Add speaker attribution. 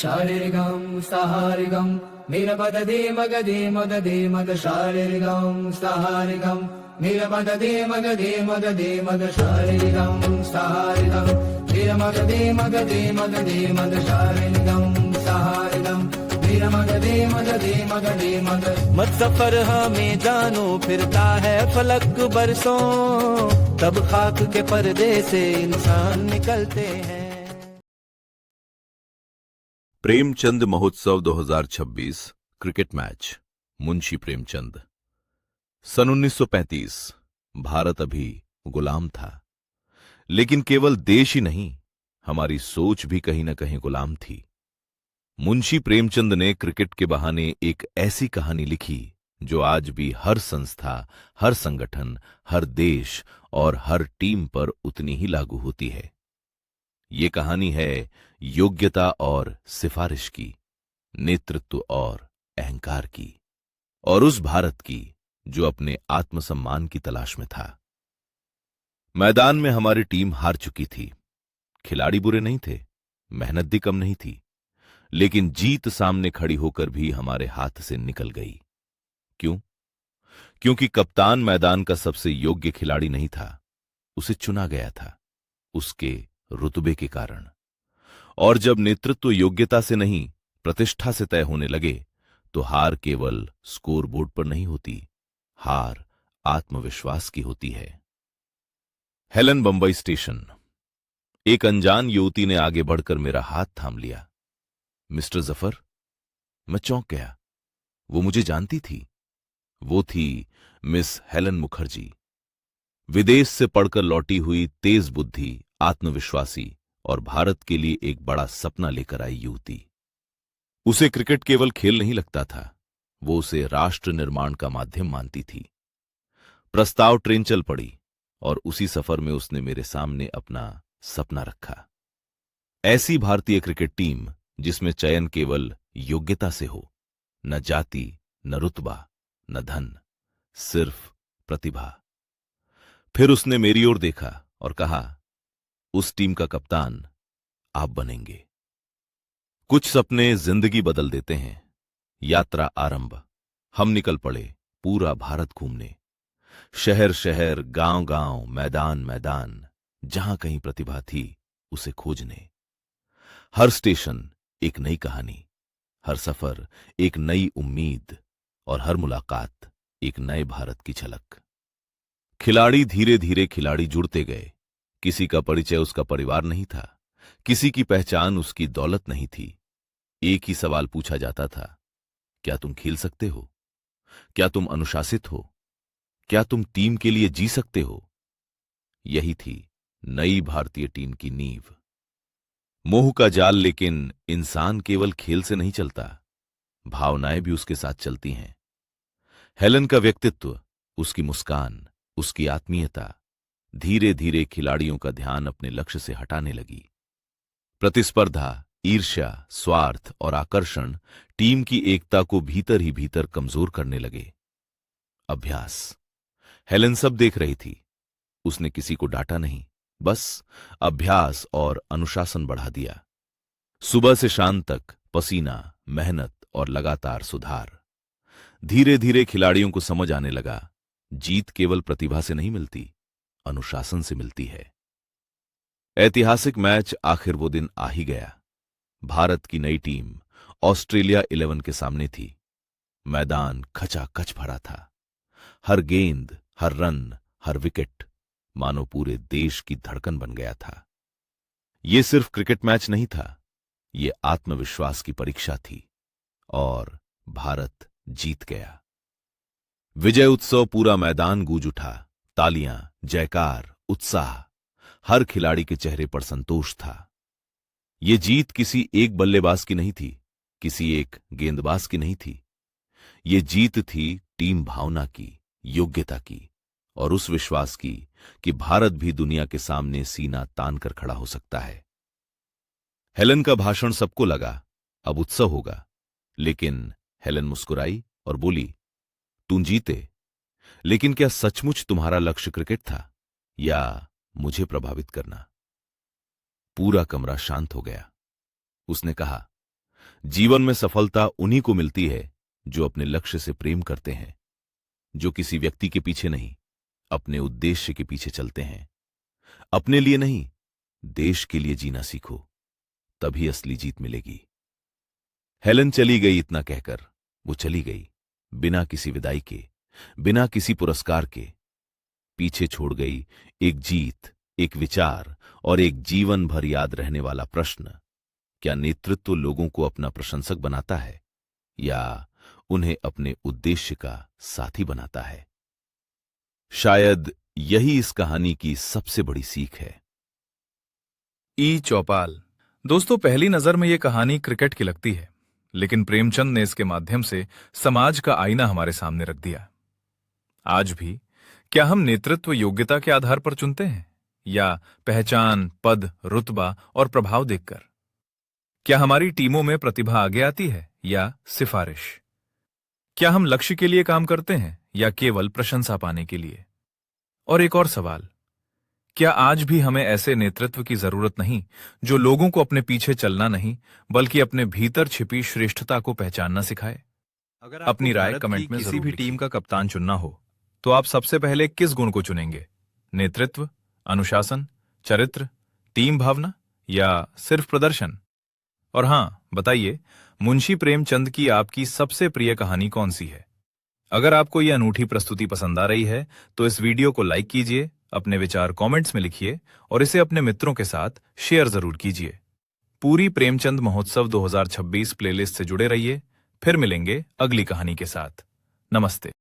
Speaker 1: शारीरिकं सहारिकं नीलपददे मगदे मददे मद शारीरिकं सहारिकं नीलपददे मगदे मददे मद शारीरिकं सहारिकं नीलमगदे मगदे मददे मद शारीरिकं सहारिकं नीलमगदे मददे मगदे मद।
Speaker 2: मत सफर हमें जानो फिरता है फलक बरसों, तब खाक के पर्दे से इंसान निकलते हैं।
Speaker 3: प्रेमचंद महोत्सव 2026 क्रिकेट मैच। मुंशी प्रेमचंद। सन 1935 भारत अभी गुलाम था, लेकिन केवल देश ही नहीं, हमारी सोच भी कहीं न कहीं गुलाम थी। मुंशी प्रेमचंद ने क्रिकेट के बहाने एक ऐसी कहानी लिखी जो आज भी हर संस्था, हर संगठन, हर देश और हर टीम पर उतनी ही लागू होती है। ये कहानी है योग्यता और सिफारिश की, नेतृत्व और अहंकार की, और उस भारत की जो अपने आत्मसम्मान की तलाश में था। मैदान में हमारी टीम हार चुकी थी। खिलाड़ी बुरे नहीं थे, मेहनत भी कम नहीं थी, लेकिन जीत सामने खड़ी होकर भी हमारे हाथ से निकल गई। क्यों? क्योंकि कप्तान मैदान का सबसे योग्य खिलाड़ी नहीं था, उसे चुना गया था उसके रुतबे के कारण। और जब नेतृत्व योग्यता से नहीं, प्रतिष्ठा से तय होने लगे, तो हार केवल स्कोरबोर्ड पर नहीं होती, हार आत्मविश्वास की होती है। Helen Bombay station. एक अनजान युवती ने आगे बढ़कर मेरा हाथ थाम लिया। मिस्टर जफर। मैं चौंक गया। वो मुझे जानती थी। वो थी मिस हेलन मुखर्जी, विदेश से पढ़कर लौटी हुई, तेज बुद्धि, आत्मविश्वासी और भारत के लिए एक बड़ा सपना लेकर आई युवती। उसे क्रिकेट केवल खेल नहीं लगता था, वो उसे राष्ट्र निर्माण का माध्यम मानती थी। प्रस्ताव ट्रेन चल पड़ी और उसी सफर में उसने मेरे सामने अपना सपना रखा। ऐसी भारतीय क्रिकेट टीम जिसमें चयन केवल योग्यता से हो, न जाति, न रुतबा, न धन, सिर्फ प्रतिभा। फिर उसने मेरी ओर देखा और कहा, उस टीम का कप्तान आप बनेंगे। कुछ सपने जिंदगी बदल देते हैं। यात्रा आरंभ। हम निकल पड़े पूरा भारत घूमने, शहर शहर, गांव गांव, मैदान मैदान, जहां कहीं प्रतिभा थी उसे खोजने। हर स्टेशन एक नई कहानी, हर सफर एक नई उम्मीद और हर मुलाकात एक नए भारत की झलक। खिलाड़ी धीरे धीरे खिलाड़ी जुड़ते गए। किसी का परिचय उसका परिवार नहीं था, किसी की पहचान उसकी दौलत नहीं थी। एक ही सवाल पूछा जाता था, क्या तुम खेल सकते हो? क्या तुम अनुशासित हो? क्या तुम टीम के लिए जी सकते हो? यही थी नई भारतीय टीम की नींव। मोह का जाल। लेकिन इंसान केवल खेल से नहीं चलता, भावनाएं भी उसके साथ चलती हैं। हेलन का व्यक्तित्व, उसकी मुस्कान, उसकी आत्मीयता धीरे धीरे खिलाड़ियों का ध्यान अपने लक्ष्य से हटाने लगी। प्रतिस्पर्धा, ईर्ष्या, स्वार्थ और आकर्षण टीम की एकता को भीतर ही भीतर कमजोर करने लगे। अभ्यास। हेलन सब देख रही थी। उसने किसी को डांटा नहीं, बस अभ्यास और अनुशासन बढ़ा दिया। सुबह से शाम तक पसीना, मेहनत और लगातार सुधार। धीरे धीरे खिलाड़ियों को समझ आने लगा, जीत केवल प्रतिभा से नहीं मिलती, अनुशासन से मिलती है। ऐतिहासिक मैच आखिर वो दिन आ ही गया। भारत की नई टीम ऑस्ट्रेलिया 11 के सामने थी। मैदान खचाखच भरा था। हर गेंद, हर रन, हर विकेट मानो पूरे देश की धड़कन बन गया था। ये सिर्फ क्रिकेट मैच नहीं था, ये आत्मविश्वास की परीक्षा थी और भारत जीत गया। विजय उत्सव। पूरा मैदान गूंज उठा। तालियां, जयकार, उत्साह। हर खिलाड़ी के चेहरे पर संतोष था। ये जीत किसी एक बल्लेबाज की नहीं थी, किसी एक गेंदबाज की नहीं थी। ये जीत थी टीम भावना की, योग्यता की और उस विश्वास की कि भारत भी दुनिया के सामने सीना तान कर खड़ा हो सकता है। हेलन का भाषण सबको लगा अब उत्सव होगा, लेकिन हेलन मुस्कुराई और बोली, तुम जीते, लेकिन क्या सचमुच तुम्हारा लक्ष्य क्रिकेट था या मुझे प्रभावित करना? पूरा कमरा शांत हो गया। उसने कहा, जीवन में सफलता उन्हीं को मिलती है जो अपने लक्ष्य से प्रेम करते हैं, जो किसी व्यक्ति के पीछे नहीं, अपने उद्देश्य के पीछे चलते हैं। अपने लिए नहीं, देश के लिए जीना सीखो, तभी असली जीत मिलेगी। हेलन चली गई इतना कहकर वो चली गई, बिना किसी विदाई के, बिना किसी पुरस्कार के। पीछे छोड़ गई एक जीत, एक विचार और एक जीवन भर याद रहने वाला प्रश्न। क्या नेतृत्व लोगों को अपना प्रशंसक बनाता है या उन्हें अपने उद्देश्य का साथी बनाता है? शायद यही इस कहानी की सबसे बड़ी सीख है।
Speaker 4: ई चौपाल। दोस्तों, पहली नजर में यह कहानी क्रिकेट की लगती है, लेकिन प्रेमचंद ने इसके माध्यम से समाज का आईना हमारे सामने रख दिया। आज भी क्या हम नेतृत्व योग्यता के आधार पर चुनते हैं या पहचान, पद, रुतबा और प्रभाव देखकर? क्या हमारी टीमों में प्रतिभा आगे आती है या सिफारिश? क्या हम लक्ष्य के लिए काम करते हैं या केवल प्रशंसा पाने के लिए? और एक और सवाल, क्या आज भी हमें ऐसे नेतृत्व की जरूरत नहीं जो लोगों को अपने पीछे चलना नहीं बल्कि अपने भीतर छिपी श्रेष्ठता को पहचानना सिखाए?
Speaker 5: अगर
Speaker 4: अपनी राय कमेंट में किसी भी टीम का कप्तान चुनना हो तो आप सबसे पहले किस गुण को चुनेंगे? नेतृत्व, अनुशासन, चरित्र, टीम भावना या सिर्फ प्रदर्शन? और हां, बताइए, मुंशी प्रेमचंद की आपकी सबसे प्रिय कहानी कौन सी है? अगर आपको यह अनूठी प्रस्तुति पसंद आ रही है तो इस वीडियो को लाइक कीजिए, अपने विचार कमेंट्स में लिखिए और इसे अपने मित्रों के साथ शेयर जरूर कीजिए। पूरी प्रेमचंद महोत्सव 2026 प्लेलिस्ट से जुड़े रहिए। फिर मिलेंगे अगली कहानी के साथ। नमस्ते।